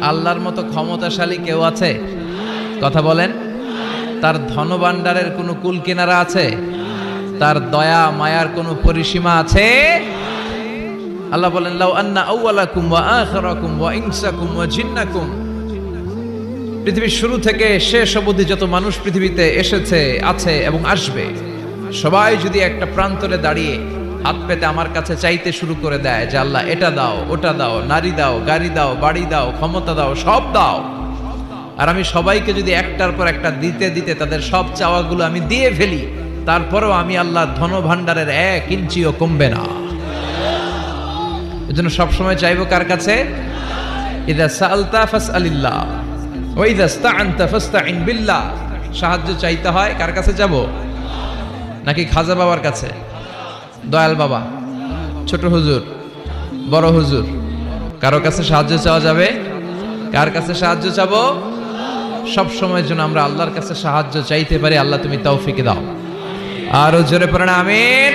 আল্লাহর মতো ক্ষমতাশালী কেউ আছে? কথা বলেন। তার ধনভাণ্ডারের কোনো কুল কিনারা আছে? তার দয়া মায়ার কোনো পরিসীমা আছে? আল্লাহ বলেন, লাউ আন্না আউওয়ালাকুম ওয়া আখিরাকুম ওয়া ইনসাকুম ওয়া জিন্নাকুম, পৃথিবীর শুরু থেকে শেষ অবধি যত মানুষ পৃথিবীতে এসেছে, আছে এবং আসবে, সবাই যদি একটা প্রান্তরে দাঁড়িয়ে হাত পেতে আমার কাছে চাইতে শুরু করে দেয় যে আল্লাহ এটা দাও, ওটা দাও, নারী দাও, গাড়ি দাও, বাড়ি দাও, ক্ষমতা দাও, সব দাও, আর আমি সবাইকে যদি একটার পর একটা দিতে দিতে তাদের সব চাওয়াগুলো আমি দিয়ে ফেলি, তারপরেও আমি আল্লাহর ধনভাণ্ডারের 1 ইঞ্চিও কমবে না। এজন্য সবসময় চাইবো কার কাছে? ইযা সাআলতা ফাসআলিল্লাহ ওয়া ইযা ইসতাআনতা ফাসতাইন বিল্লাহ। সাহায্য চাইতে হয় কার কাছে যাব? নাকি খাজা বাবার কাছে, দয়াল বাবা, ছোট হুজুর, বড় হুজুর, কারো কাছে সাহায্য চাওয়া যাবে? কার কাছে সাহায্য চাবো? সব সময়ের জন্য আমরা আল্লাহর কাছে সাহায্য চাইতে পারি। আল্লাহ তুমি তৌফিক দাও। আরো জোরে পড়েন আমিন।